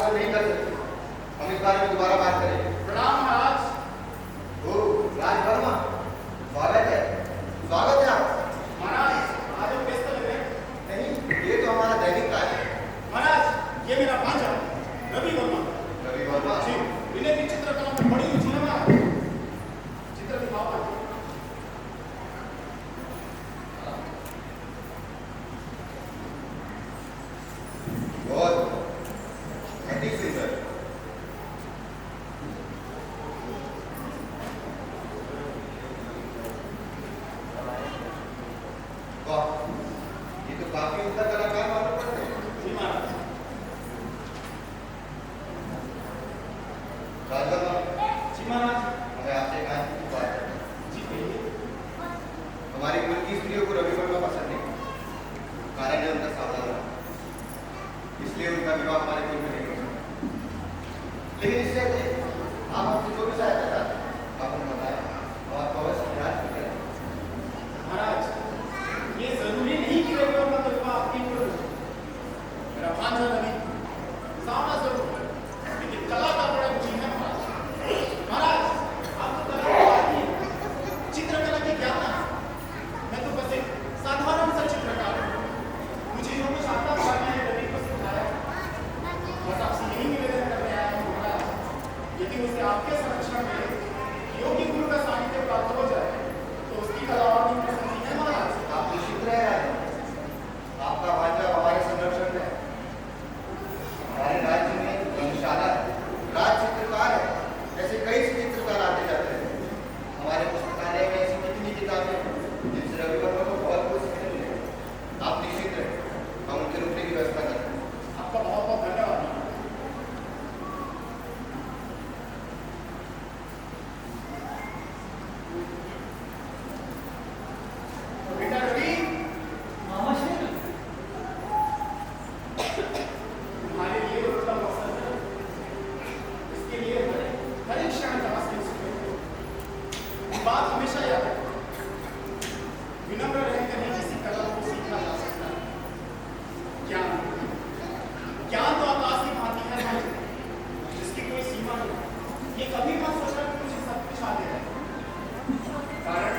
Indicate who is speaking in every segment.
Speaker 1: से नहीं कर सकते। हम इस बारे में दोबारा बात करेंगे।
Speaker 2: प्रणाम महाराज।
Speaker 1: ओ राज वर्मा, स्वागत है। स्वागत है आपका।
Speaker 2: महाराज आज हम व्यस्त लग रहे हैं।
Speaker 1: नहीं, ये तो हमारा दैनिक कार्य है।
Speaker 2: महाराज ये मेरा भांजा रवि वर्मा।
Speaker 1: रवि वर्मा
Speaker 2: जी, इन्हें भी चित्रकला में बड़ी रुचि है महाराज। चित्र दिखाओ आज।
Speaker 1: बहुत अति सुंदर। वाह, ये तो काफी उम्दा कलाकार मालूम पड़ते हैं।
Speaker 2: जी महाराज।
Speaker 1: राजवर्मा,
Speaker 2: जी महाराज।
Speaker 1: हमें आपसे एक आंतरिक बात है।
Speaker 2: जी कहिए।
Speaker 1: हमारी कुल की स्त्रियों को रवि वर्मा पसंद नहीं। कारण है उनका सावधान, इसलिए उनका विवाह हमारे कुल में नहीं हो सकता। लेकिन इससे आप हमसे जो भी सहायता चाहते हैं, आप हमें बताएं और आपको अवश्य प्रयास भी करें।
Speaker 2: महाराज ये जरूरी नहीं कि रवि वर्मा का विवाह आपकी ही हो। मेरा भांजा रवि सावना जरूर है, लेकिन कला का बड़ा रुचि है महाराज। महाराज आप तो कला के आदी हैं, चित्रकला की ज्ञाता है। मैं तो बस एक साधारण सा चित्रकार हूँ। मुझे जो कुछ आता है मैंने रवि को सिखाया। बस आपसे यही निवेदन करने आया हूँ महाराज, यदि उसे आपके संरक्षण में योग्य गुरु का सानिध्य प्राप्त हो जाए तो उसकी कला और भी प्रसिद्धि है महाराज।
Speaker 1: आप निश्चित रहे, आपका भांजा हमारे संरक्षण में है। हमारे राज्य में धर्मशाला है, राज चित्रकार है, ऐसे कई चित्रकार आते जाते हैं। हमारे पुस्तकालय में ऐसी कितनी किताबें हैं जिनसे रवि वर्मा को बहुत कुछ सीखने मिलेगा। आप निश्चित रहे, हम उनके रुकने की व्यवस्था करते हैं।
Speaker 2: आपका बहुत बहुत धन्यवाद महाराज। बेटा रवि, तुम्हारे लिए उत्तम अवसर है। इसके लिए हमें हर एक क्षण तलाश नहीं सकते। बात हमेशा याद रखो, विनम्र रहकर ही किसी कला को सीखा जा सकता है। ज्ञान ज्ञान तो आकाश की भांति है भाई, जिसकी कोई सीमा नहीं। ये कभी मत सोचना कि मुझे सब कुछ आ गया है। कारण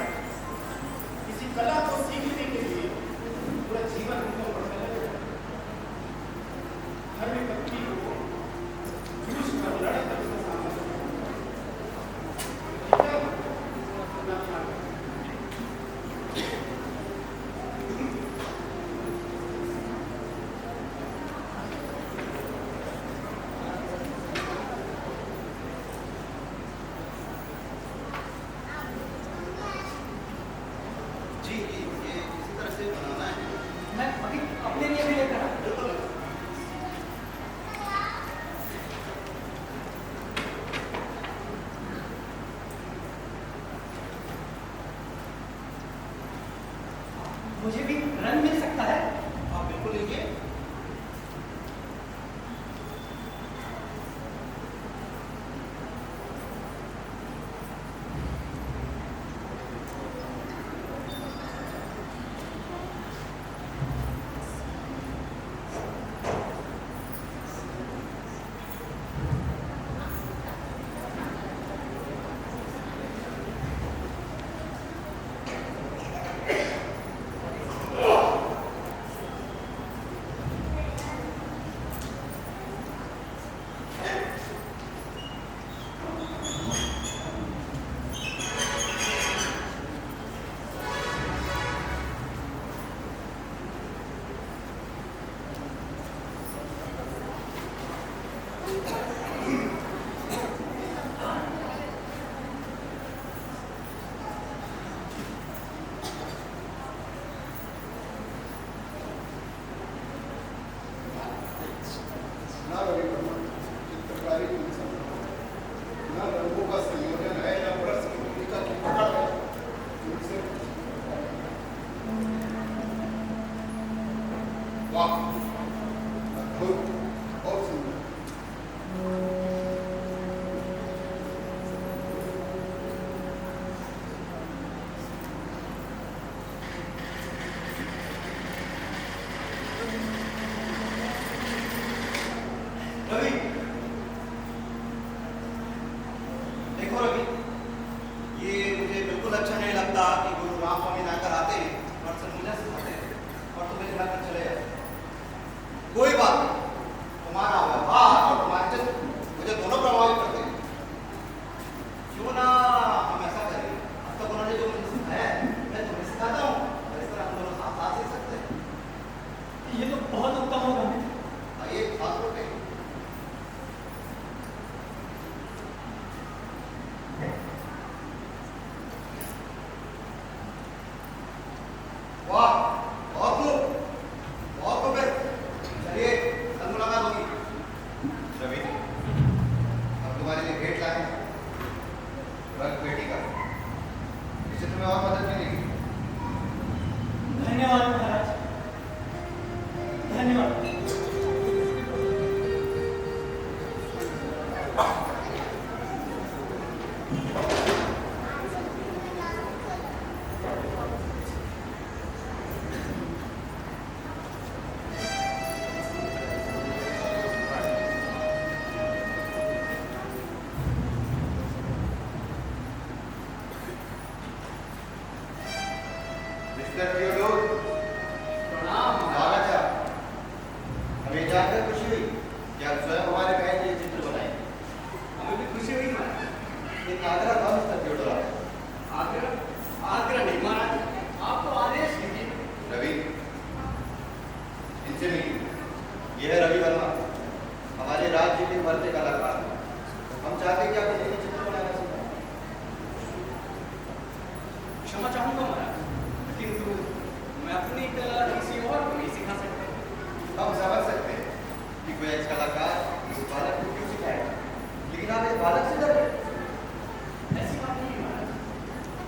Speaker 2: किसी कला को सीखने के लिए पूरा जीवन उनको पड़ता है। हर व्यक्ति को जूझ कर लड़ कर उसका सामना करना है। ठीक है? अपना ख्याल रखना।
Speaker 1: जी, ये इसी तरह से बनाना है।
Speaker 3: मैं अभी अपने लिए भी लेकर आया। मुझे भी रंग मिल सकता है?
Speaker 1: आप बिल्कुल लीजिए। ना रवि वर्मा, चित्रकारी की संभावना, ना रंगों का संयोजन है, या ब्रश की भूमिका की पकड़ है। उनसे वाह, अद्भुत, बहुत सुंदर। रवि, देखो रवि, ये मुझे बिल्कुल अच्छा नहीं लगता कि गुरु राम स्वामी नाकर आते हैं और सब मुझे सिखाते हैं और तुम्हें सिखाकर चले जाते। कोई बात नहीं, तुम्हारा व्यवहार और तुम्हारे जज्बे मुझे दोनों प्रभावित करते हैं। क्यों ना हम ऐसा करें, अब तक उन्होंने जो मुझे सिखाया है मैं तुम्हें सिखाता हूँ और इस तरह हम दोनों साथ साथ सीख सकते हैं।
Speaker 3: ये तो बहुत उत्तम होगा।
Speaker 1: आइए बात करते हैं। वाह, बहुत खूब, बहुत खूब है। चलिए, कल मुलाकात होगी। रवि, हम तुम्हारे लिए भेंट लाए हैं। रंग बेटी का। इससे तुम्हें और मदद मिलेगी।
Speaker 3: धन्यवाद महाराज, धन्यवाद।
Speaker 1: मिस्टर थियोडोर,
Speaker 3: प्रणाम।
Speaker 1: स्वागत है। हमें जानकर खुशी हुई कि आप स्वयं हमारे बहन के चित्र बनाएंगे।
Speaker 3: हमें भी खुशी हुई महाराज।
Speaker 1: एक आग्रह था मिस्टर थियोडोर आपसे।
Speaker 3: आग्रह नहीं महाराज, आप तो आदेश कीजिए।
Speaker 1: रवि, इनसे मिलिए। यह है रवि वर्मा, हमारे राज्य के बढ़ते कलाकार। हम चाहते हैं कि आप इन्हें चित्र बनाना सीखें।
Speaker 3: क्षमा चाहूंगा महाराज, किंतु मैं अपनी कला किसी और को नहीं सिखा सकता।
Speaker 1: हम समझ सकते हैं कि कोई अच्छा कलाकार इस बालक को क्यों सिखाएगा, लेकिन आप इस बालक से डर रहे हैं।
Speaker 3: ऐसी बात नहीं है महाराज।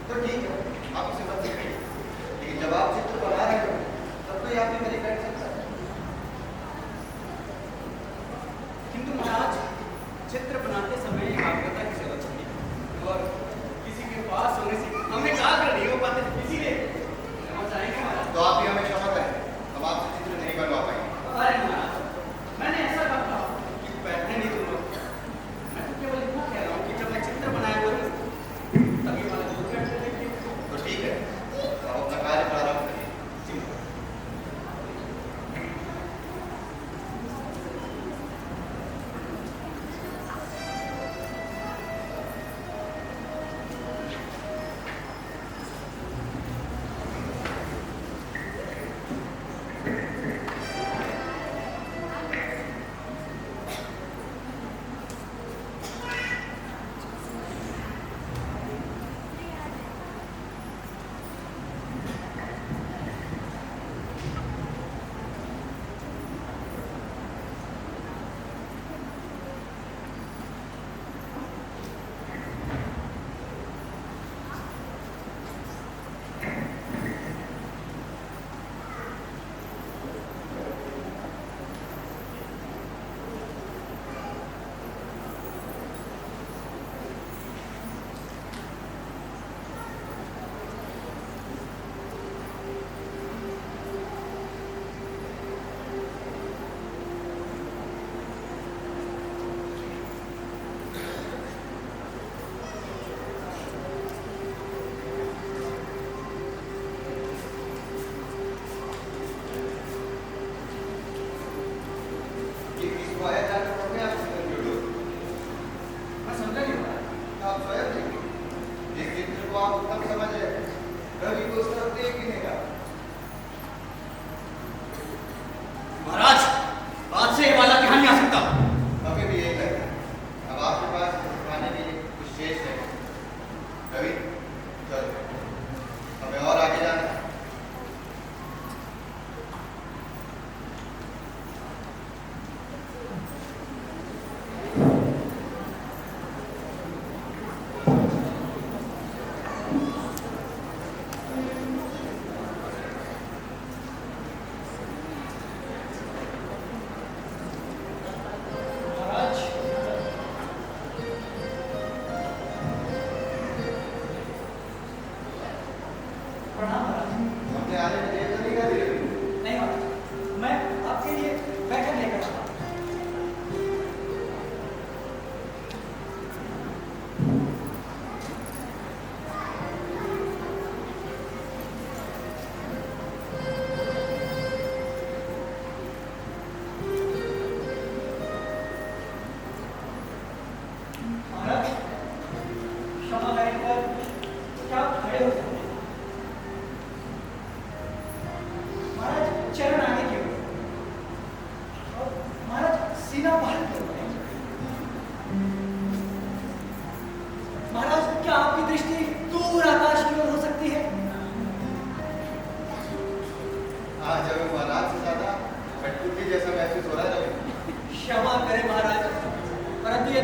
Speaker 1: तो ठीक है, आप उसे मत सिखाइए, लेकिन जब आप चित्र बना रहे हो तब तो ये आपकी मेरी कर सकता है।
Speaker 3: किंतु महाराज, चित्र बनाते समय एकाग्रता की जरूरत होती है और किसी के पास होने से हमें एकाग्र नहीं हो पाते, इसीलिए क्षमा चाहेंगे महाराज।
Speaker 1: तो आप भी हमें क्षमा करें, हम आपसे चित्र नहीं बनवा पाएंगे।
Speaker 3: अरे महाराज, मैंने ऐसा कहा कि बैठने नहीं दूंगा। मैं तो केवल इतना कह रहा हूँ कि जब मैं चित्र बनाया करूँ तभी वाला दूर बैठने लगे।
Speaker 1: तो ठीक है, आप अपना कार्य प्रारंभ करिए।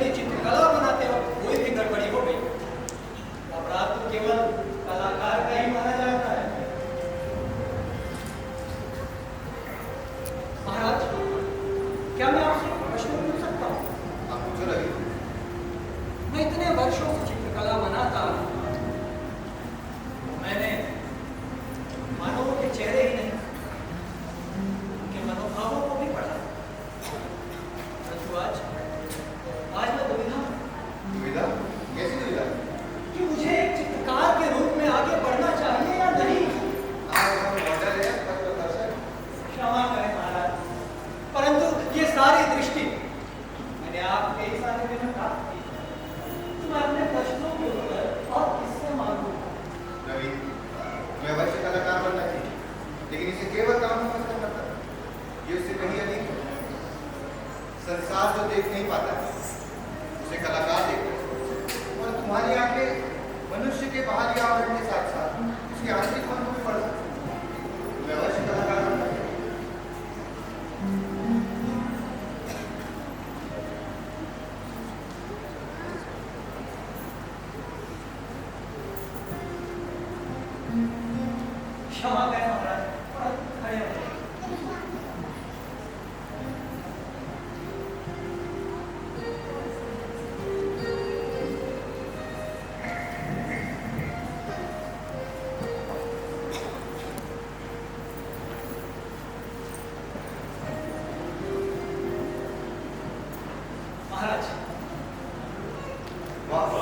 Speaker 3: यदि चित्रकला बनाते वक्त कोई भी गड़बड़ी हो गई, अपराध तो केवल कलाकार का ही माना जाता है। महाराज, क्या मैं आपसे एक प्रश्न पूछ सकता हूँ?
Speaker 1: आप पूछो रवि।
Speaker 3: मैं इतने वर्षों से चित्रकला बनाता हूँ, मैंने मानवों के चेहरे ही नहीं, उनके मनोभावों को भी पढ़ा। परंतु आज मैं दुविधा में हूं
Speaker 1: दुविधा? कैसी दुविधा?
Speaker 3: कि मुझे एक चित्रकार के रूप में आगे बढ़ना चाहिए या नहीं।
Speaker 1: आप हम मॉडल है, पथप्रदर्शक।
Speaker 3: क्षमा करें महाराज, परंतु ये सारी दृष्टि मैंने आपके ही सारे दिन में प्राप्त की, तो मैं अपने प्रश्नों के उत्तर और किससे मांगू?
Speaker 1: रवि, मैं अवश्य कलाकार बनना चाहिए, लेकिन इसे केवल काम समझकर मत करो। ये उससे कहीं अधिक है। संसार जो देख नहीं पाता उसे कलाकार देखता है, और तुम्हारी आंखें मनुष्य के बाहरी आवरण के साथ साथ उसके आंतरिक मन को भी पढ़ सकती हैं। मैं अवश्य कलाकार बनना चाहिए।
Speaker 3: क्षमा करें महाराज, खड़े हो जाइए। महाराज,
Speaker 1: वाह!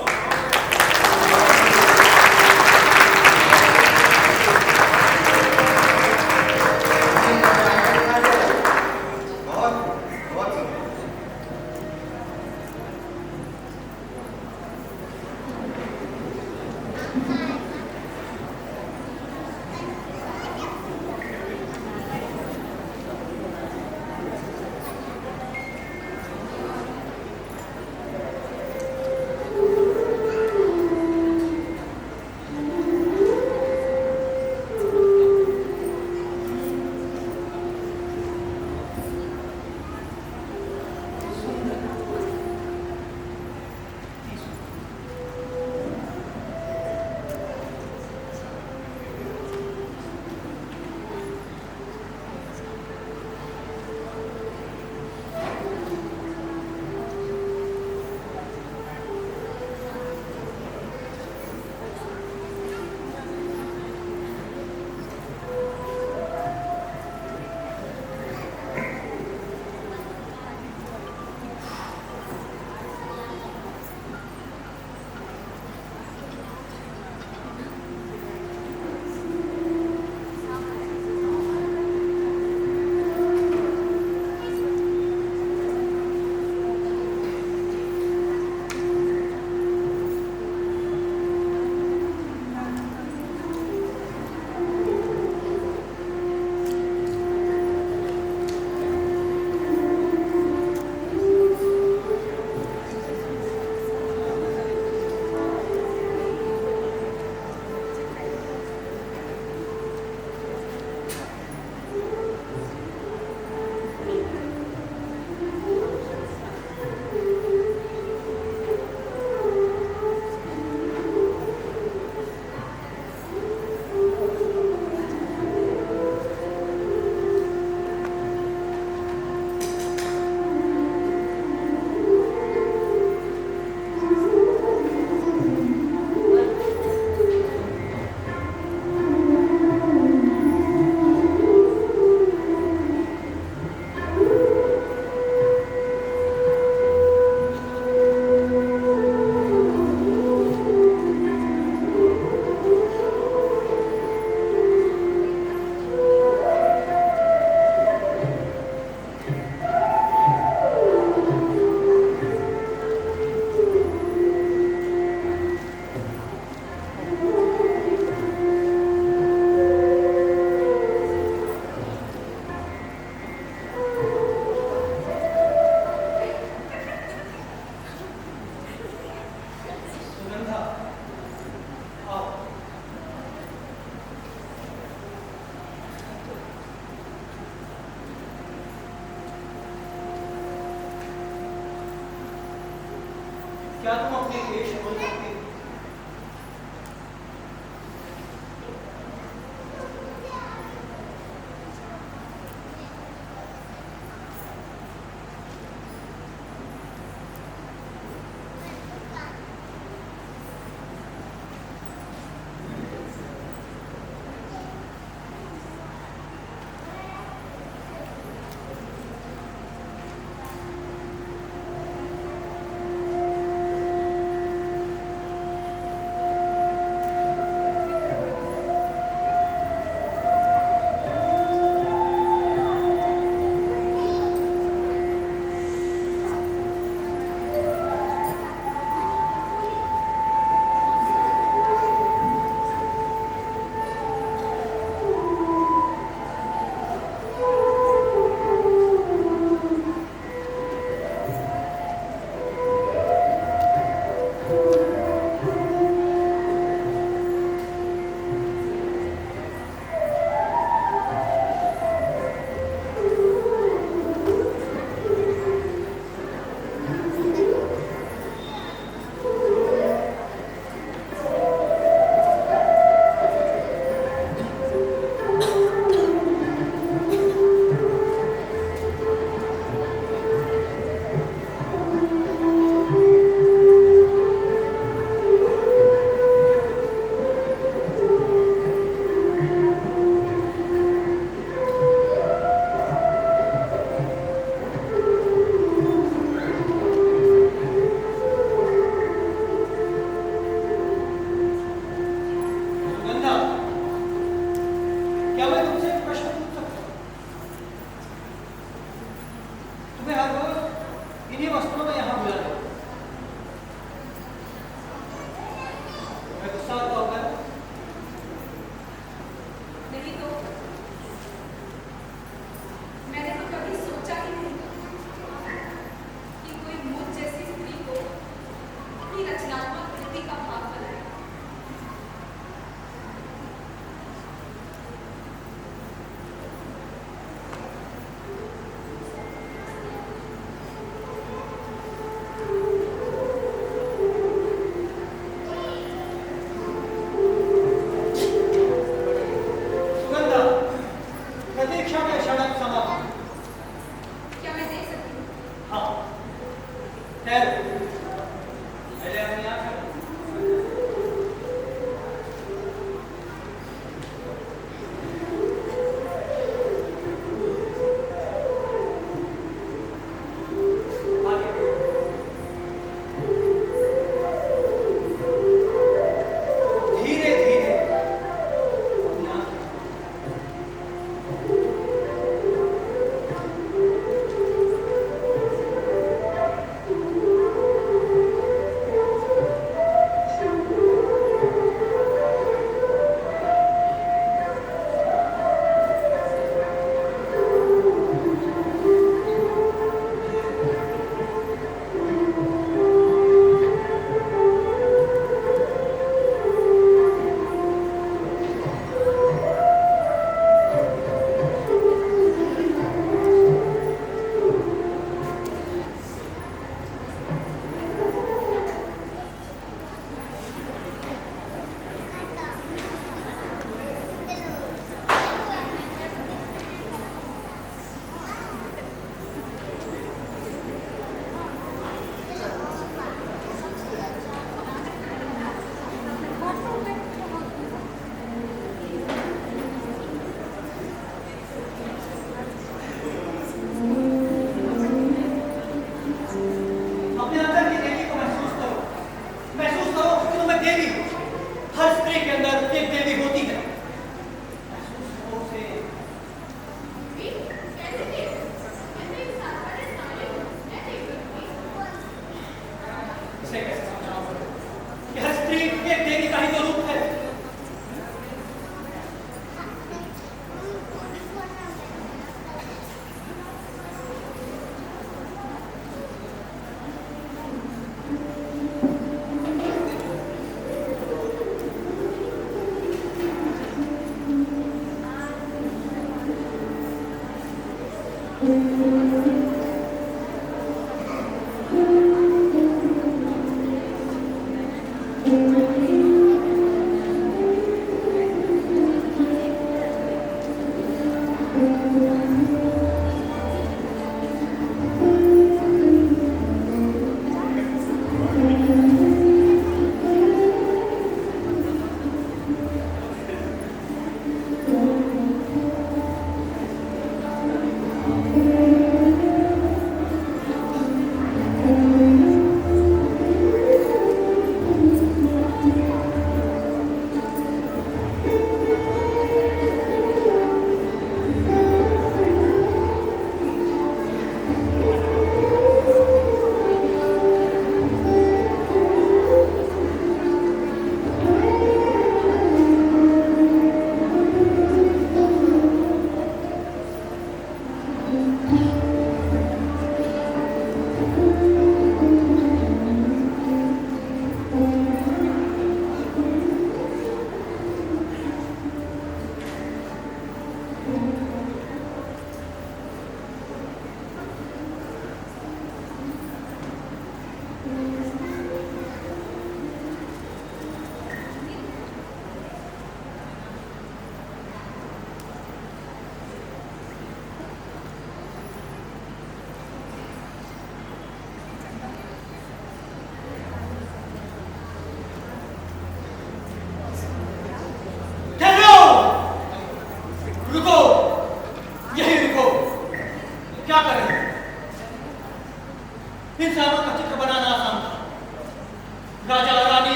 Speaker 3: क्या तुम अपने देश बोल सकते हो?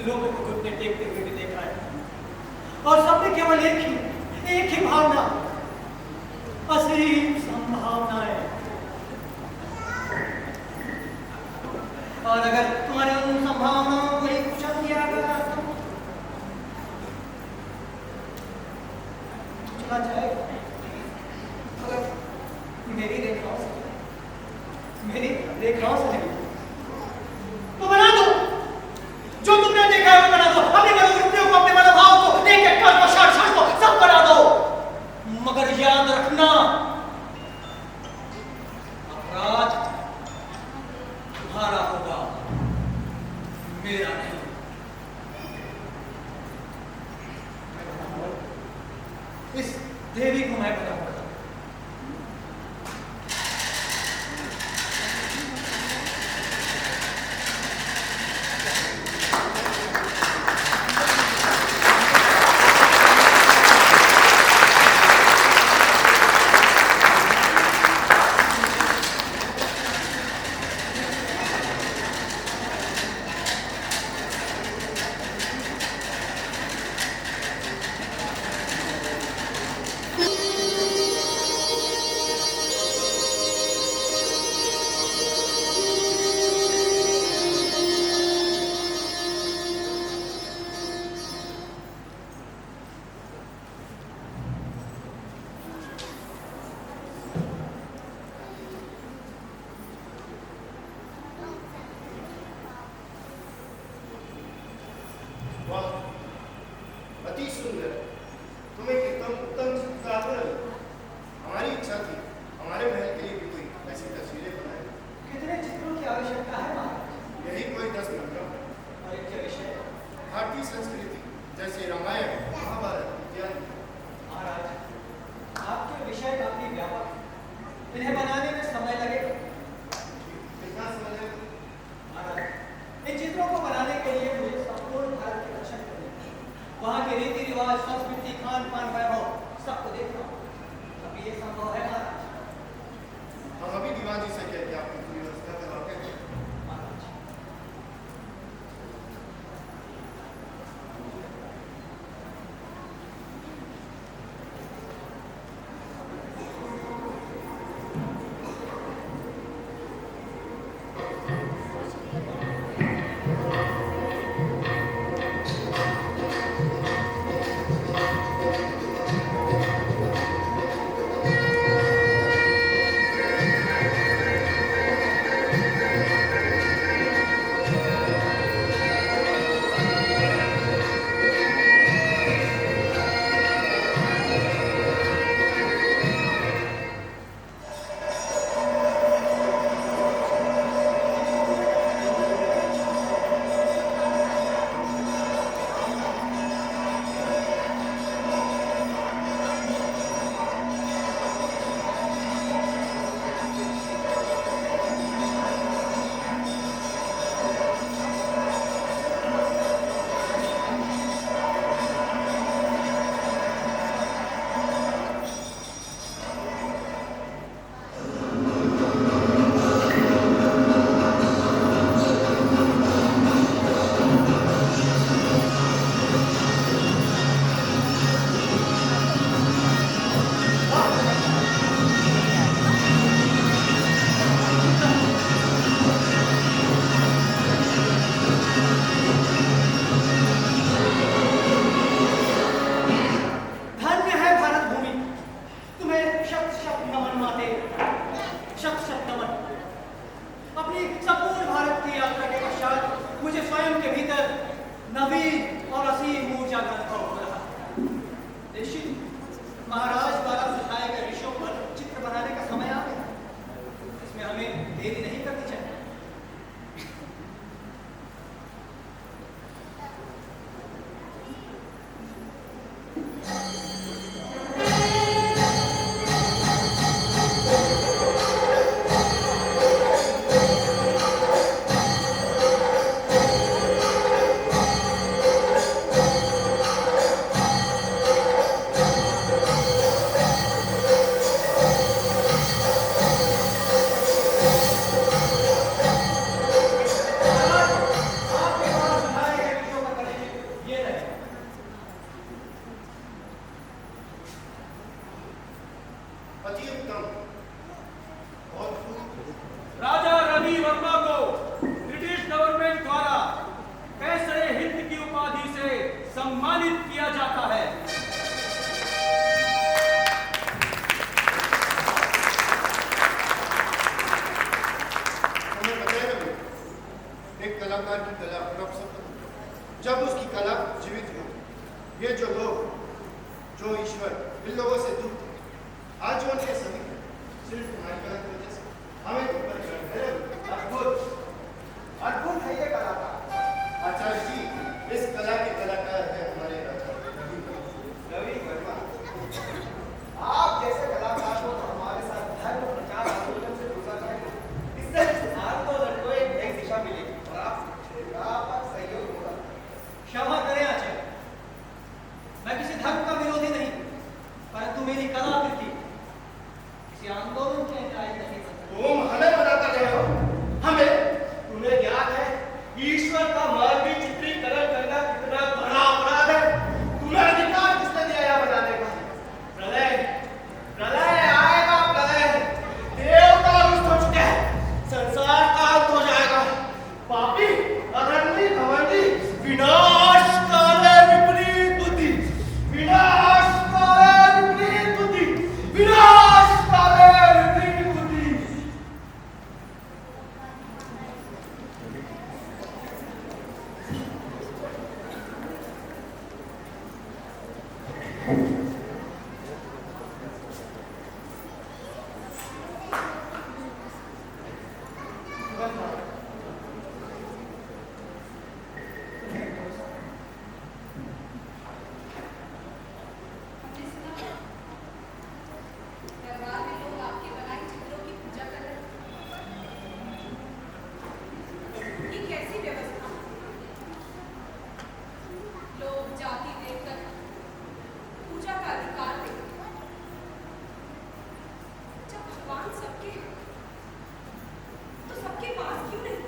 Speaker 4: लोगों को घुटने टेकते हुए भी देखा है, और सबने केवल एक ही भावना, असीम संभावनाएं। और अगर तुम्हारे उन संभावनाओं को ही कुचल दिया गया तो चला जाएगा। अगर मेरी रेखाओं से नहीं तो बना दो, जो तुमने देखा है वो बना दो, अपने मनोवृत्तियों को, अपने मनोभाव को, एक एक कर्म को, क्षण को सब बना दो, मगर याद रखना अपराध तुम्हारा होगा, मेरा नहीं। इस देवी को मैं बताऊंगा।
Speaker 2: अति सुंदर, तुम एक एकदम उत्तम चित्रकार। हमारी इच्छा थी हमारे महल के लिए भी कोई ऐसी तस्वीरें बनाए।
Speaker 4: कितने चित्रों की आवश्यकता है महाराज?
Speaker 2: यही कोई 10-15।
Speaker 4: और इनके विषय
Speaker 2: भारतीय संस्कृति जैसे रामायण, महाभारत इत्यादि।
Speaker 4: महाराज, आपके विषय काफी व्यापक है, इन्हें बनाने में समय लगेगा।
Speaker 2: कितना समय लगेगा?
Speaker 4: महाराज, इन चित्रों को बनाने के लिए मुझे संपूर्ण भारत के दर्शन करने हैं। वहाँ के रीति रिवाज, संस्कृति, खान पान, वैभव सबको देखना होगा। अभी ये संभव है महाराज?
Speaker 2: हम अभी दीवान जी से कह के आपकी पूरी व्यवस्था करवाते हैं।
Speaker 4: महाराज,
Speaker 2: कलाकार की कला तब सफल जब उसकी कला जीवित हो। ये जो लोग, जो ईश्वर इन लोगों से दूर थे, आज जो उनके समीप है, सिर्फ तुम्हारी कला की वजह से हमें तुम पर गर्व है।
Speaker 1: अद्भुत अद्भुत है ये कलाकार।
Speaker 2: आचार्य जी, इस कला के कलाकार है हमारे राजा
Speaker 1: रवि वर्मा। आप जैसे कलाकार को तो हमारे साथ धर्म प्रचार आंदोलन से जुड़ा जाए, इससे आंदोलन को एक नई दिशा मिलेगी और आप सहयोग होगा।
Speaker 4: क्षमा करें आचार्य, मैं किसी धर्म का विरोधी नहीं, परंतु मेरी कलाकृति किसी आंदोलन के लायक नहीं बन सकती।
Speaker 2: तुम हमें बताते रहे हो, हमें
Speaker 4: तुम्हें ज्ञात है ईश्वर का मानवीय चित्रीकरण करना कितना बड़ा अपराध है।
Speaker 2: तुम्हें अधिकार किसने दिया यह बताने का?
Speaker 4: प्रलय प्रलय आएगा, प्रलय देवता रुष्ट हो चुके हैं, संसार का अंत हो जाएगा। पापी अधर्मी घमंडी विनाश काले विपरीत बुद्धि, विनाश काले विपरीत बुद्धि, विनाश काले विपरीत बुद्धि।
Speaker 5: हमने सुना दरबार में लोग आपके बनाए चित्रों की पूजा कर रहे हैं। ये कैसी व्यवस्था? लोग जाति देखकर पूजा का अधिकार देते हैं। जब भगवान सबके हैं, तो सबके पास क्यों नहीं?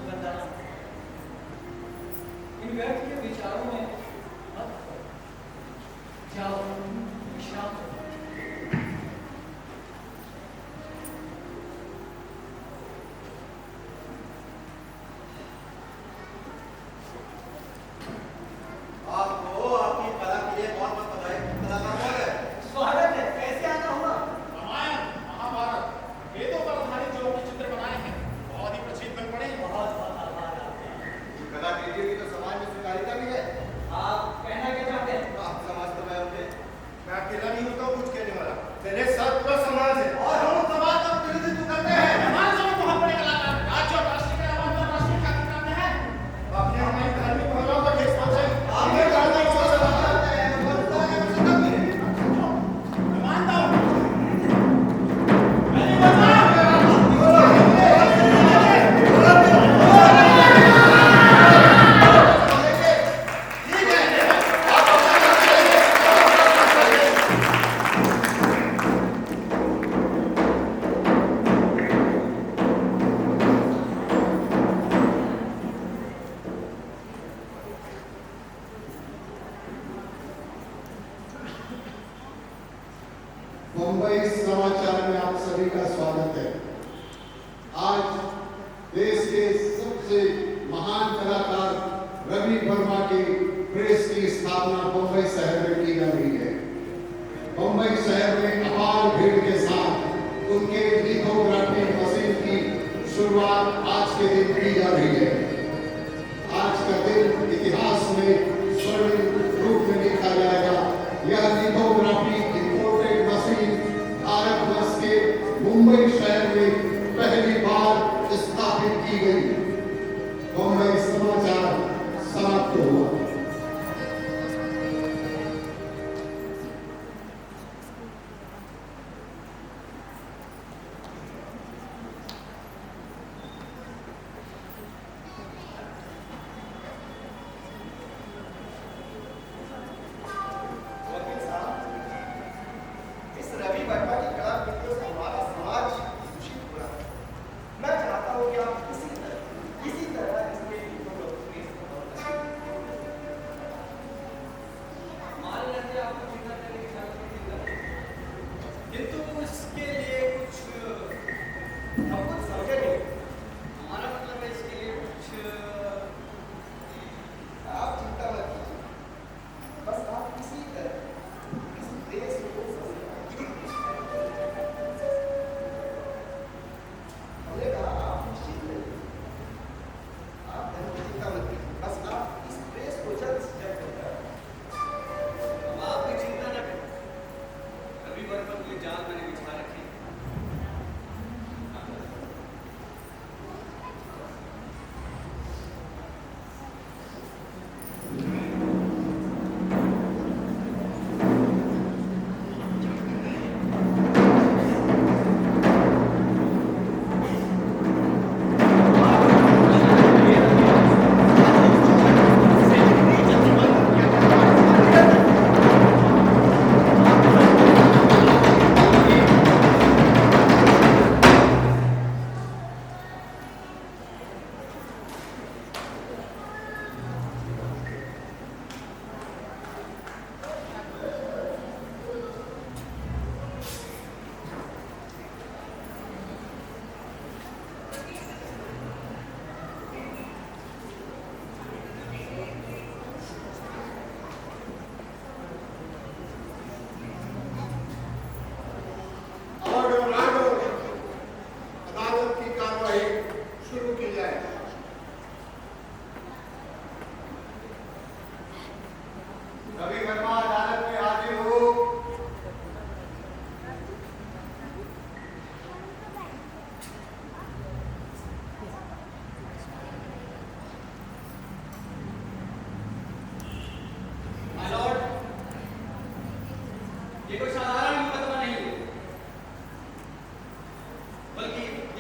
Speaker 4: वंदना, इन व्यर्थ के विचारों में मत पड़ो। जाओ विश्राम करो।
Speaker 1: आपको आपकी कला के लिए बहुत बहुत बधाई। कलाकार कौन है?
Speaker 4: स्वागत है, कैसे आना हुआ?
Speaker 2: रामायण, महाभारत, वेदों पर आधारित जो आपने चित्र बनाए हैं, बहुत ही प्रसिद्ध बन पड़े हैं।
Speaker 4: बहुत बहुत आभार आपका।
Speaker 1: कलाकृतियों की तो समाज में स्वीकारिता भी है।
Speaker 4: आप कहना क्या चाहते हैं?
Speaker 1: आप समाज तो मैं होते
Speaker 2: मैं अकेला नहीं होता हूँ कुछ कहने वाला, मेरे साथ पूरा समाज है।
Speaker 1: और हम उस समाज का प्रतिनिधित्व करते हैं।
Speaker 2: समाज में बहुत बड़े कलाकार हैं। राज्य और राष्ट्र के अलावा अंतर्राष्ट्रीय ख्याति प्राप्त हैं। आपने हमारी धार्मिक भावनाओं को ठेस पहुंचाई।
Speaker 1: आपने धार्मिक सोच रखते हैं, मनुष्यता के अनुसंधान भी है।
Speaker 2: मैं मानता हूँ। मैं नहीं मानता।
Speaker 1: ठीक है।
Speaker 6: मुंबई समाचार में आप सभी का स्वागत है। आज देश के सबसे महान कलाकार रवि वर्मा की प्रेस की स्थापना मुंबई शहर में की जा रही है। मुंबई शहर में अपार भीड़ के साथ उनके लिथोग्राफी मशीन की शुरुआत आज के दिन की जा रही है। आज का दिन इतिहास में स्वर्णिम रूप में लिखा जाएगा। यह लिथोग्राफी इंपोर्टेड मशीन भारतवर्ष के मुंबई शहर में पहली बार स्थापित की गई। मुंबई समाचार समाप्त हुआ।
Speaker 1: वकील साहब, इस रवि वर्मा की कलाकृतियों से हमारा समाज दूषित हो रहा है। मैं चाहता हूँ कि आप इसी तरह इसके लिथोग्राफी को इस्तेमाल करें।
Speaker 4: मान लेते हैं आपको चिंता करने की जरूरत नहीं, किंतु इसके लिए कुछ
Speaker 1: हम कुछ समझे नहीं।
Speaker 4: हमारा मतलब है इसके लिए कुछ
Speaker 1: आप चिंता मत कीजिए, बस आप इसी तरह इस देश को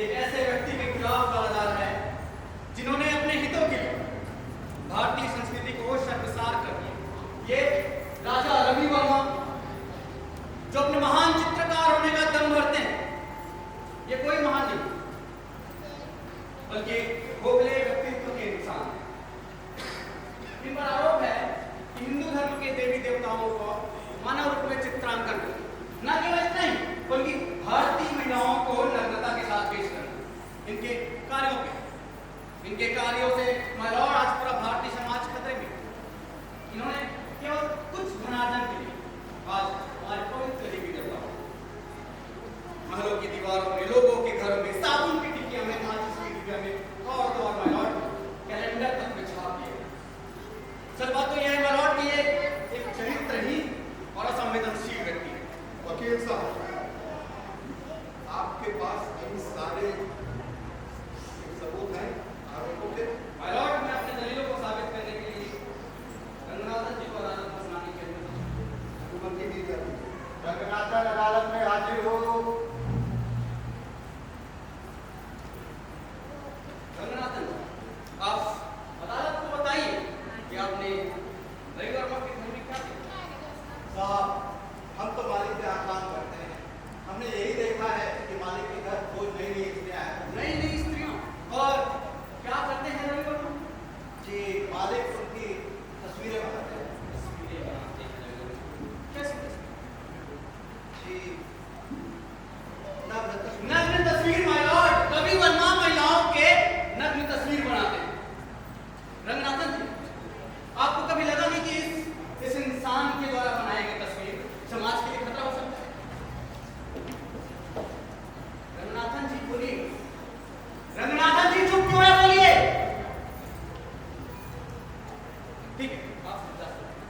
Speaker 3: एक ऐसे व्यक्ति के खिलाफ डाला जा रहा है जिन्होंने अपने हितों के लिए भारतीय संस्कृति को शर्मसार कर दिया। ये राजा रवि वर्मा जो अपने महान चित्रकार होने का दम भरते हैं, ये कोई महान नहीं बल्कि खोखले व्यक्तित्व के इंसान हैं। इन पर आरोप है कि हिंदू धर्म के देवी देवताओं को मानव रूप में चित्रांकन कर, न केवल इतना ही बल्कि भारतीय महिलाओं को नग्नता के साथ पेश करना। इनके कार्यों से महिलाओं आज पूरा भारतीय समाज खतरे में। इन्होंने केवल कुछ धनार्जन के लिए आज हमारे पवित्र देवी देवताओं, महलों की दीवारों में, लोगों के घरों में साबुन की टिकिया में, माचिस की टिकिया में और महिलाओं कैलेंडर तक में छाप दिए। सच बात तो यह है महिलाओं की एक चरित्रहीन और असंवेदनशील व्यक्ति है।
Speaker 2: वकील साहब, आपके पास इन सारे सबूत हैं आरोपों के?
Speaker 3: माइलॉर्ड, मैं अपने दलीलों को साबित करने के लिए रंगनाथन जी को अदालत में सुनाने के लिए
Speaker 1: अनुमति दी जाती है। रंगनाथन अदालत में हाजिर हो।
Speaker 3: रंगनाथन, आप अदालत को बताइए कि आपने रवि वर्मा के घर में क्या देखा?
Speaker 2: साहब, हम तो मालिक के यहाँ काम करते हैं। हमने यही देखा है कि मालिक के घर रोज नई नई स्त्रियाँ आती हैं।
Speaker 3: नई नई स्त्रियों, और क्या करते हैं रवि वर्मा?
Speaker 2: जी, मालिक उनकी तस्वीरें बनाते हैं।
Speaker 3: तस्वीरें बनाते हैं रवि वर्मा। कैसी तस्वीर?
Speaker 2: जी, नग्न तस्वीर।
Speaker 3: नग्न तस्वीर माइलॉर्ड, रवि वर्मा महिलाओं के नग्न तस्वीर बनाते हैं। रंगनाथन जी, आपको कभी लगा नहीं कि इस इंसान के द्वारा बनाई गई तस्वीर समाज के लिए खतरा हो सकता है? रंगनाथन जी बोलिए। रंगनाथन जी चुप क्यों है, बोलिए। ठीक है, आप समझा सकते हैं।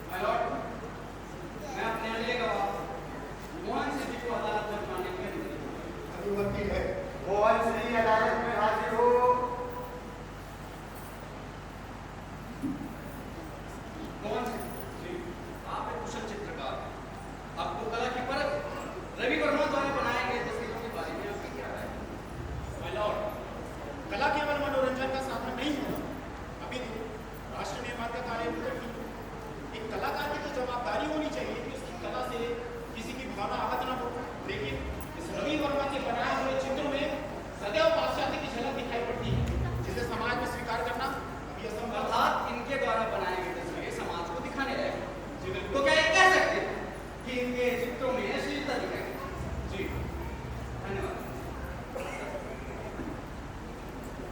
Speaker 3: माइलॉर्ड, मैं अपने अगले गवाह मोहन सिंह जी को अदालत में बुलाने के लिए
Speaker 2: अनुमति है।
Speaker 1: मोहन सिंह अदालत में हाजिर हो।
Speaker 3: मोहन सिंह जी, आप एक कुशल चित्रकार हैं। आपको कला की परख रवि वर्मा द्वारा बनाए गए तस्वीरों के बारे में आपका क्या राय है?
Speaker 2: माय लॉर्ड, कला केवल मनोरंजन का साधन नहीं है। अभी राष्ट्र निर्माण का कार्य भी करती है। एक कलाकार की तो जवाबदारी होनी चाहिए कि उसकी कला से किसी की भावना आहत न हो। लेकिन इस रवि वर्मा के बनाए हुए चित्रों में सदैव पाश्चात्य की झलक दिखाई पड़ती है, जिसे समाज में स्वीकार करना अभी असंभव है।
Speaker 3: अर्थात इनके द्वारा बनाए गए तस्वीरें समाज को दिखाने लायक हैं। तो क्या ये कह सकते हैं कि इनके चित्रों में अश्लीलता दिखाई? जी, धन्यवाद।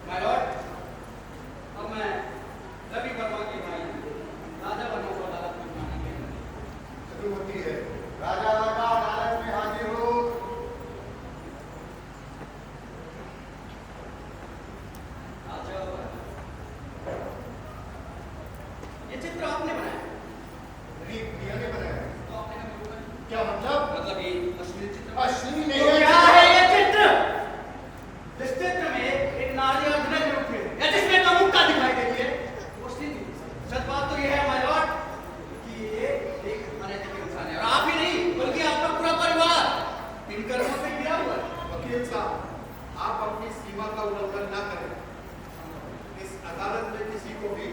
Speaker 3: माय लॉर्ड, अब मैं रवि वर्मा के भाई राजा वर्मा को अदालत में बुलाने के लिए
Speaker 2: अनुमति है।
Speaker 1: राजा वर्मा अदालत में हाजिर हो।
Speaker 3: राजा वर्मा, ये चित्र आपने बनाया?
Speaker 2: प्रिया ने बनाया।
Speaker 3: तो आपने कभी रोका नहीं?
Speaker 2: क्या मतलब?
Speaker 3: मतलब ये अश्लील चित्र?
Speaker 2: अश्लील नहीं
Speaker 3: तो
Speaker 2: है।
Speaker 3: क्या है ये चित्र? इस चित्र में एक नारी अर्धनग्न रूप है या जिसमें का मुक्का दिखाई देती है, वो अश्लील नहीं। सच बात तो ये है माय लॉर्ड कि ये एक अनैतिक इंसान है, और आप ही नहीं बल्कि आपका पूरा परिवार इन कर्मों से घिरा हुआ है।
Speaker 2: वकील साहब, आप अपनी सीमा का उल्लंघन ना करें। इस अदालत में किसी को भी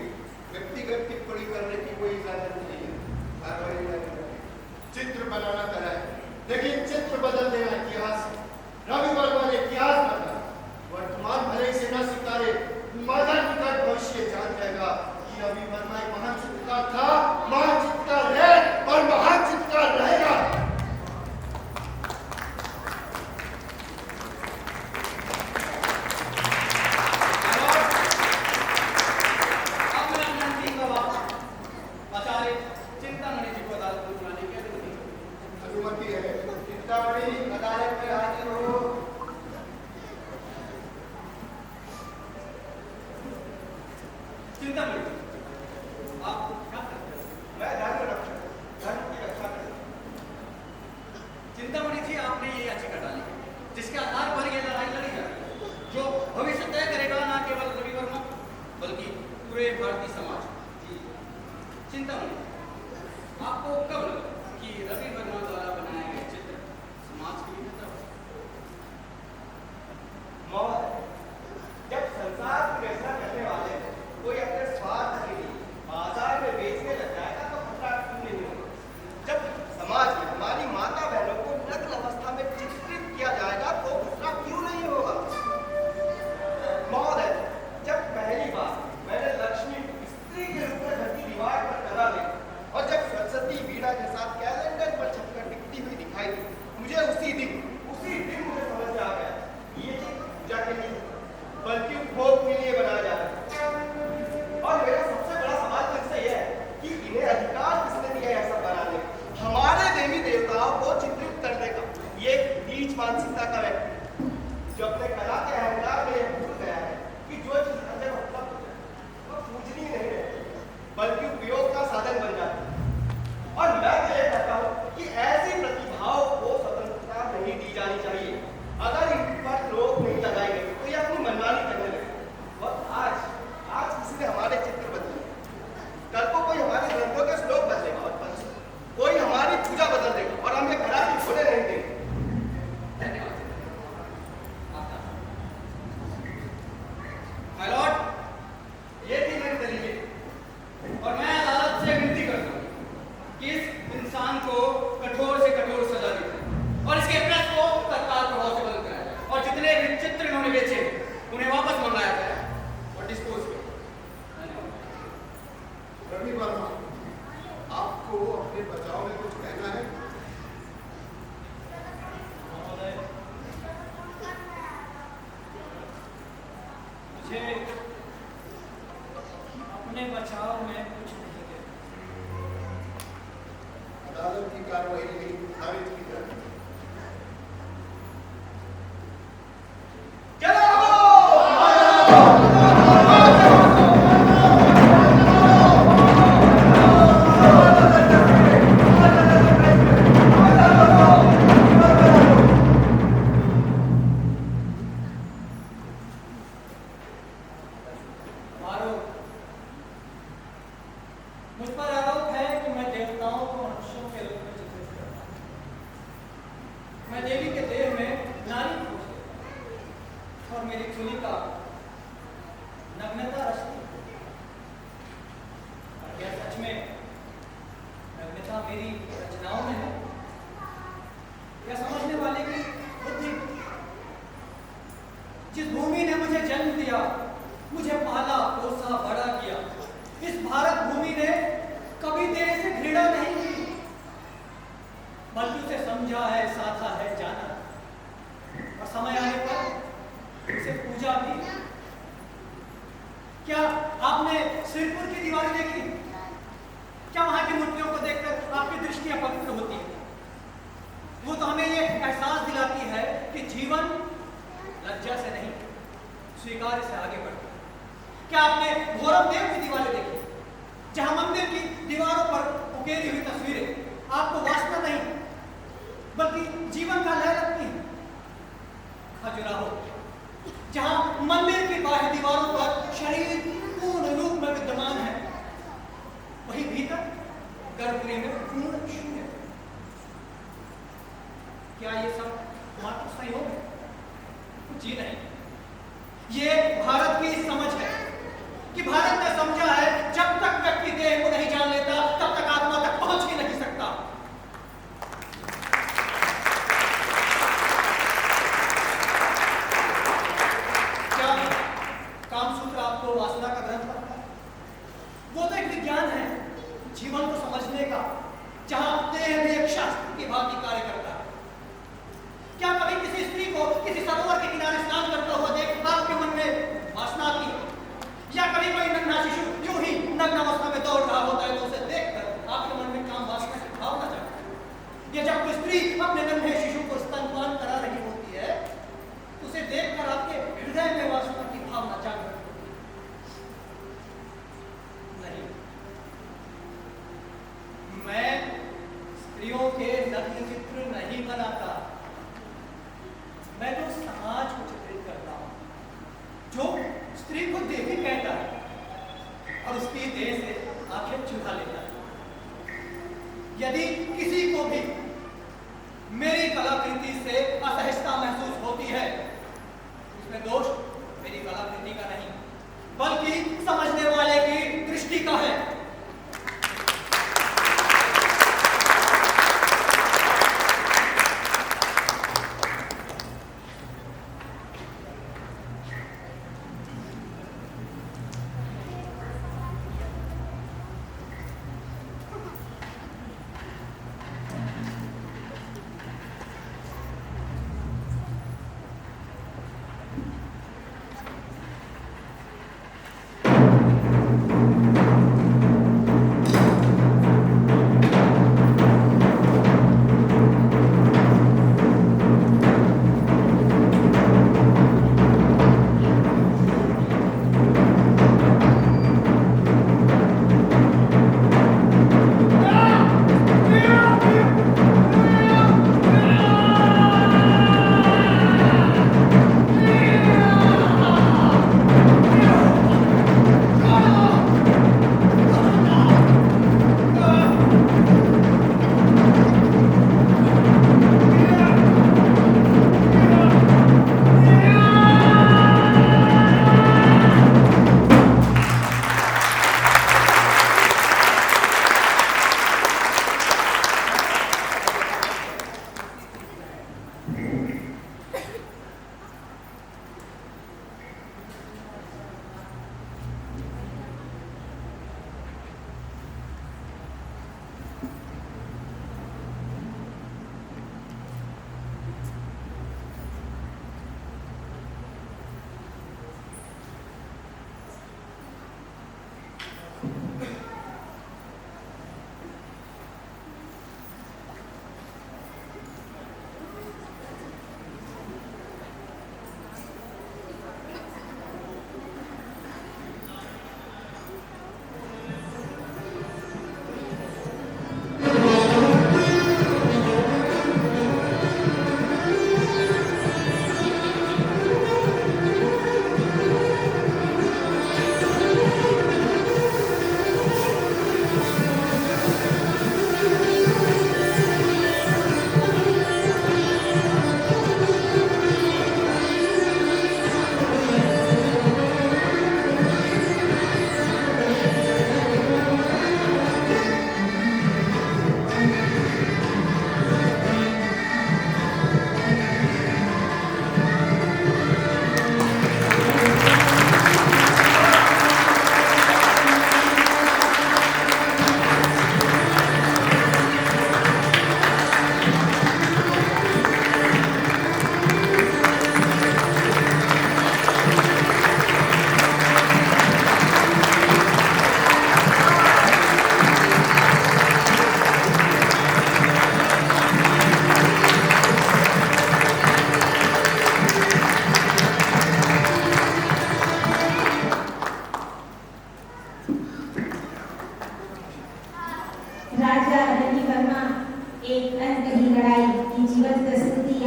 Speaker 2: व्यक्तिगत टिप्पणी करने की कोई इजाजत नहीं है। कार्रवाई जारी रखें। चित्र बनाना कला है, लेकिन चित्र बदल देना इतिहास है। रवि वर्मा ने इतिहास बदला। वर्तमान भले ही से न स्वीकारे, मगर निकट भविष्य जान जाएगा कि रवि वर्मा एक महान चित्रकार था, महान चित्रकार है और महान चित्रकार रहेगा।
Speaker 3: अब मैं अपने अंतिम गवाह आचार्य चिंतामणि जी को अदालत में बुलाने की
Speaker 2: अनुमति है।
Speaker 1: चिंतामणि अदालत में हाजिर हो।
Speaker 3: चिंतामणि, आप क्या करते हैं?
Speaker 1: मैं धर्म रक्षक, धर्म की रक्षा करता हूं।
Speaker 3: चिंतामणि जी, आपने ये याचिका डाली जिसके आधार पर ये लड़ाई लड़ी जा रही है, जो भविष्य तय करेगा न केवल रवि वर्मा बल्कि पूरे भारतीय समाज। चिंतामणि, आपको कब लगा कि रवि वर्मा द्वारा बनाए गए चित्र समाज के लिए खतरा हो सकता है?
Speaker 7: उसी दिन मुझे समझ में आ गया ये चित्र पूजा के लिए बल्कि उपभोग के लिए बनाया जा रहा है। और मेरा सबसे बड़ा सवाल तो इससे यह है कि इन्हें अधिकार किसने दिया है ऐसा बनाने का, हमारे देवी देवताओं को चित्रित करने का। ये नीच मानसिकता का व्यक्ति जो अपने कला के अहंकार में यह भूल गया है कि जो चीज हमें मतलब वो पूजनीय नहीं है बल्कि उपयोग का साधन बन जाती है। और मैं तो ये कहता हूँ कि ऐसी प्रतिभाओं को स्वतंत्रता नहीं दी जानी चाहिए। अगर इन पर रोक नहीं लगाई गई तो ये अपनी मनमानी करने लगे। और आज किसी ने हमारे चित्र बदले, कल को कोई हमारे ग्रंथों के श्लोक बदलेगा और कोई हमारी पूजा बदल देगा और हम ये कला की छोड़े नहीं देंगे।
Speaker 3: माय लॉर्ड, ये थी मेरी दलीलें और मैं अदालत से विनती करता हूँ कि इस इंसान को कठोर से कठोर सजा दी जाए और इसके प्रेस को तत्काल प्रभाव से बंद कराया जाए और जितने भी चित्र इन्होंने बेचे उन्हें वापस मंगाया जाए और डिस्पोज किया।
Speaker 6: रवि वर्मा, आपको अपने बचाव में कुछ कहना है?
Speaker 4: मुझे अपने बचाव में कुछ नहीं कहना।
Speaker 6: अदालत की कार्रवाई खारिज की जाए।
Speaker 4: मुझ पर आरोप है कि मैं देवताओं को मनुष्यों के रूप में चित्रित करता हूं। मैं देवी के देह में नारी खोज लेता हूं और मेरी चुलिका नग्नता रचती है। और क्या सच में नग्नता मेरी रचनाओं में है या समझने वाले की बुद्धि? जिस भूमि ने मुझे जन्म दिया, मुझे पाला पोसा बड़ा किया, इस भारत भूमि ने कभी तेरे से घृणा नहीं की बल्कि उसे समझा है, साधा है, जाना और समय आने पर उसे पूजा भी। क्या आपने सिरपुर की दीवारें देखी? क्या वहां की मूर्तियों को देखकर आपकी दृष्टि अपवित्र होती है? वो तो हमें ये एहसास दिलाती है कि जीवन लज्जा से नहीं, स्वीकार से आगे बढ़ता है। क्या आपने गौरव देव की दीवारें देखी जहां मंदिर की दीवारों पर उकेरी हुई तस्वीरें आपको वासना नहीं बल्कि जीवन का लय लगती है? खजुराहो, जहां मंदिर की बाह्य दीवारों पर शरीर पूर्ण रूप में विद्यमान है, वहीं भीतर गर्भगृह में पूर्ण शून्य। क्या ये सब मात्र संयोग है? जी नहीं, ये भारत की समझ है कि भारत ने समझा है जब तक व्यक्ति देह को नहीं जान लेता तब तक आत्मा तक पहुंच ही नहीं सकता। क्या कामसूत्र आपको वासना का ग्रंथ लगता है? वो तो एक विज्ञान है जीवन को समझने का, जहां देह भी एक शास्त्र की भांति कार्य करता है। क्या कभी किसी स्त्री को किसी सरोवर के किनारे स्नान करता हुआ देख आपके मन में वासना आती है? या कभी कोई नन्हा शिशु यूं ही नग्न अवस्था में दौड़ रहा होता है तो उसे देखकर आपके मन में काम वासना की भावना जागती है? या जब कोई स्त्री अपने नन्हे शिशु को स्तनपान करा रही होती है उसे देखकर आपके हृदय में वासना की भावना जागृत होती है? नहीं, मैं स्त्रियों के नग्न चित्र नहीं बनाता। मैं तो समाज को चित्रित करता हूं जो स्त्री को देवी कहता है और उसकी देह से आंखें चुरा लेता है। यदि किसी को भी मेरी कलाकृति से असहजता महसूस होती है, उसमें दोष मेरी कलाकृति का नहीं बल्कि समझने वाले की दृष्टि का है।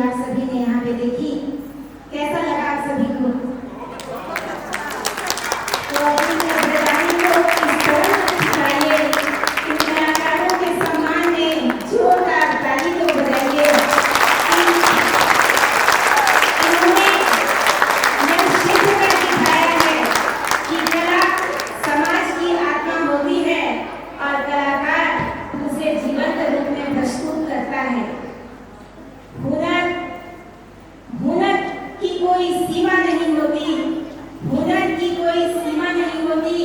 Speaker 8: आप सभी ने यहाँ पे देखी, कैसा लगा आप सभी को? तो अपनी कलाकारी को इस तरह से दिखाइए, इन कलाकारों के सम्मान में जोरदार ताली तो बजाइए। इन्होंने यह सिद्ध कर दिखाया है कि कला समाज की आत्मा होती है और कलाकार उसे जीवंत रूप में प्रस्तुत करता है। हुनर की कोई सीमा नहीं होती, हुनर की कोई सीमा नहीं होती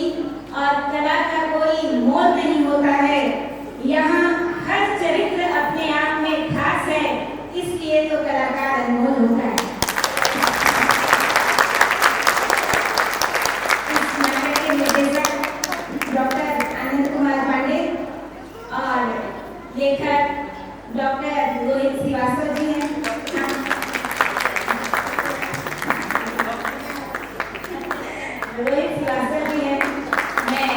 Speaker 8: और कला का कोई मोल नहीं होता है। यहाँ हर चरित्र अपने आप में खास है, इसलिए तो कलाकार अनमोल होता है। इस नाटक के निर्देशक डॉक्टर आनंद कुमार पांडे और लेखक डॉक्टर रोहित श्रीवास्तव जी हैं। रोहित श्रीवास्तव जी हैं। मैं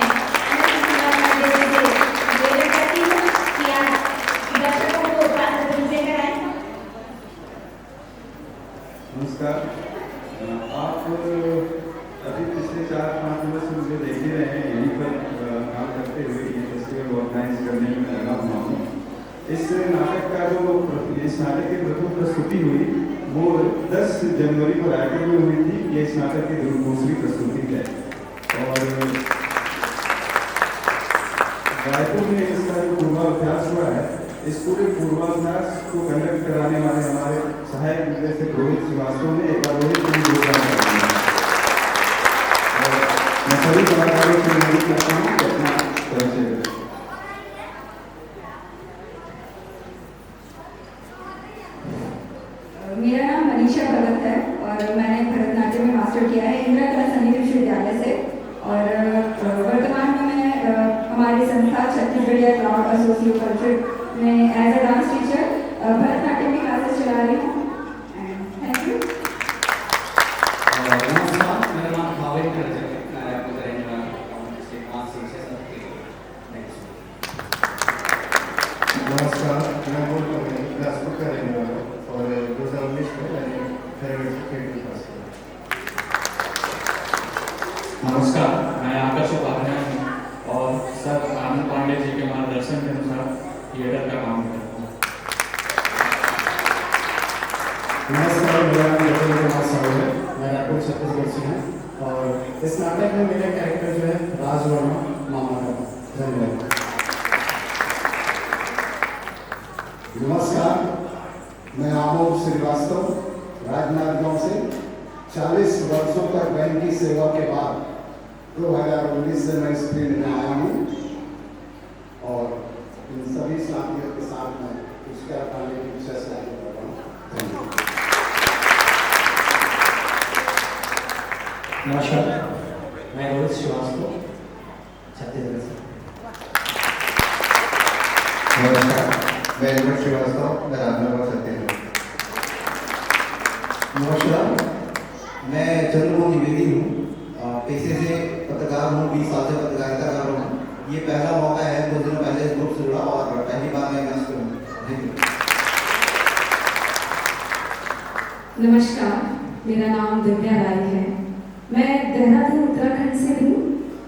Speaker 8: आनंद कुमार पांडे जी से निवेदन करती हूँ कि आप दर्शकों को पात्र परिचय कराएं।
Speaker 9: नमस्कार। आप अभी पिछले 4-5 दिनों से मुझे देख ही रहे हैं यहीं पर काम करते हुए ये फेस्टिवल ऑर्गेनाइज करने में लगा हुआ हूँ। इस नाटक की प्रथम प्रस्तुति हुई वो 10 जनवरी को रायपुर में हुई थी। ये इस नाटक की दूसरी प्रस्तुति है और रायपुर में इसका जो पूर्वाभ्यास हुआ है, इस पूरे पूर्वाभ्यास को कंडक्ट कराने वाले हमारे सहायक निर्देशक रोहित श्रीवास्तव ने एक बार रोहित को योगदान कर दिया। मैं सभी कलाकारों से अनुरोध करता हूँ कि अपना परिचय दें।
Speaker 10: मेरा नाम मनीषा भगत है और मैंने भरतनाट्यम में मास्टर किया है इंदिरा कला संगीत विश्वविद्यालय से और वर्तमान में मैं हमारी संस्था छत्तीसगढ़ क्लाउड एसोसिएट कल्चर में as a dance teacher Bharatanatyam की क्लासेस चला रही हूँ। Thank you.
Speaker 3: नमस्कार, मेरा नाम भावेश है। मैं रायपुर का रहने वाला हूँ। पिछले 5 से 6 साल से
Speaker 6: नमस्कार, मैं बोल रहा हूँ बिलासपुर का रहने वाला हूँ और 2019 में मैंने थेरेपी पास किया।
Speaker 11: नमस्कार, मैं आकर्षक पात्रा हूँ और सर आनंद पांडे जी के मार्गदर्शन के अनुसार थिएटर का काम करता हूँ।
Speaker 12: नमस्कार, मेरा नाम डॉक्टर कुमार साहू है। मैं रायपुर छत्तीसगढ़ से हूँ और इस नाटक में मेरा कैरेक्टर जो है राज वर्मा मामा का। धन्यवाद।
Speaker 6: नमस्कार, मैं आमोद श्रीवास्तव राजनांदगांव से 40 वर्षों तक बैंक की सेवा के बाद 2019 से मैं स्क्रीन में आया हूँ और इन सभी साथियों के साथ मैं पुरस्कार पाने की इच्छा से आगे बढ़ रहा हूँ। धन्यवाद।
Speaker 4: नमस्कार, मैं रोहित श्रीवास्तव छत्तीसगढ़ से।
Speaker 1: नमस्कार, मैं रोहित श्रीवास्तव, मैं राजनांदगांव छत्तीसगढ़।
Speaker 13: नमस्कार, मैं चंद्रमोहन द्विवेदी हूँ। पेशे से पत्रकार हूँ, 20 साल से पत्रकारिता कर रहा हूँ। ये पहला मौका है, 2 दिन पहले इस ग्रुप से जुड़ा और पहली बार मैं मंच पर हूँ।
Speaker 10: नमस्कार, मेरा नाम दिव्या राय है। मैं देहरादून उत्तराखंड से हूँ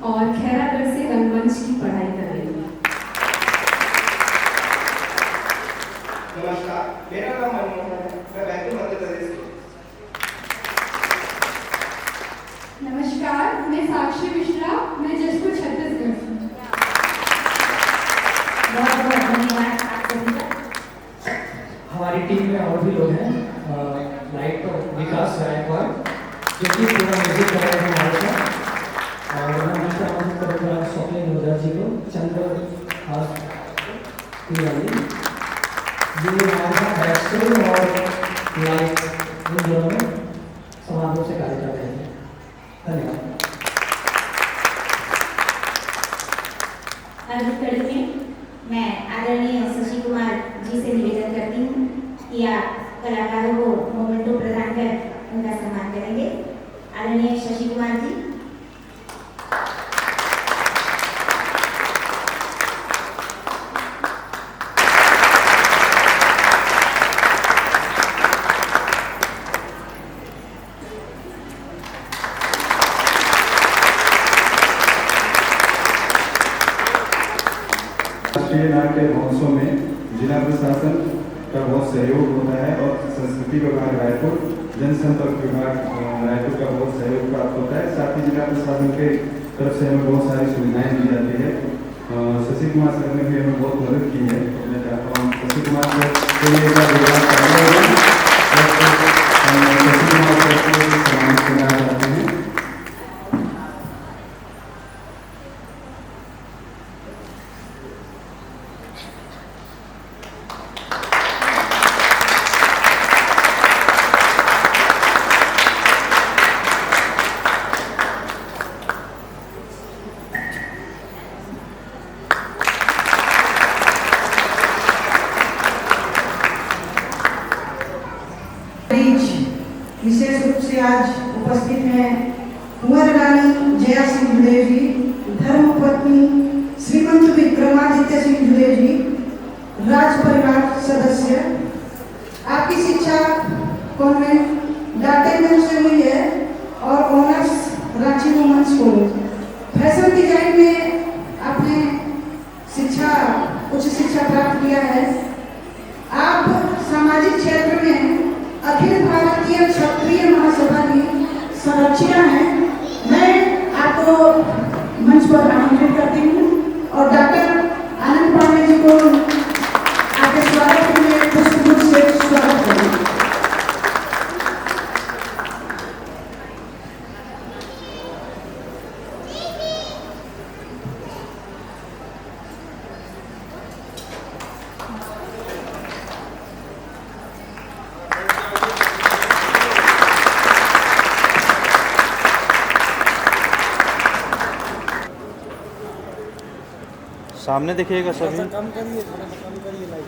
Speaker 10: और खैरागढ़ से रंगमंच की पढ़ाई कर रही हूँ।
Speaker 7: नमस्कार, मेरा नाम मनमोहन है। मैं बैतूल मध्य प्रदेश से।
Speaker 10: नमस्कार, मैं साक्षी मिश्रा, मैं जशपुर छत्तीसगढ़ से।
Speaker 8: बहुत बहुत धन्यवाद आप सभी का।
Speaker 4: हमारी टीम में और भी लोग हैं। लाइट विकास गायकवाड़ जो कि पूरा म्यूजिक कर रहे हैं हमारे साथ और मैं हमेशा मदद करूँगा स्वप्निल मुद्रा जी को चंद्र हाथ तिवारी जो हमारे साथ बैक्सटेज और लाइट इन दोनों में समान रूप से कार्य कर रहे हैं। धन्यवाद।
Speaker 8: अगली कड़ी में मैं आदरणीय शशि कुमार जी से निवेदन करती हूँ कि आप कलाकारों को मोमेंटो प्रदान कर उनका सम्मान करेंगे। आदरणीय शशि कुमार जी।
Speaker 9: के महोत्सव में जिला प्रशासन का बहुत सहयोग होता है और संस्कृति विभाग रायपुर, जनसंपर्क विभाग रायपुर का बहुत सहयोग प्राप्त होता है। साथ ही जिला प्रशासन के तरफ से हमें बहुत सारी सुविधाएं दी जाती है। शशि कुमार सर ने भी हमें बहुत मदद की है। मैं चाहता हूँ शशि कुमार सर के लिए शशि कुमार सर को सम्मानित करना चाहते हैं।
Speaker 14: विशेष रूप से आज उपस्थित हैं कुंवर रानी जया सिंह जुड़े जी, धर्मपत्नी श्रीमंत विक्रमादित्य सिंह जुड़े जी, राज परिवार सदस्य। आपकी शिक्षा कॉन्वेंट डाटेगंज से हुई है और honours Ranchi women's college. Fashion design में आपने उच्च शिक्षा प्राप्त किया है। आप सामाजिक क्षेत्र में अखिल भारतीय क्षत्रिय महासभा की संरक्षिका हैं। मैं आपको मंच पर आमंत्रित करती हूँ और डॉक्टर आनंद पांडे जी को आपके स्वागत के लिए पुष्पगुच्छ से स्वागत करूँ।
Speaker 15: सामने देखिएगा सभी।
Speaker 4: कम करिए, थोड़ा सा कम करिए लाइट।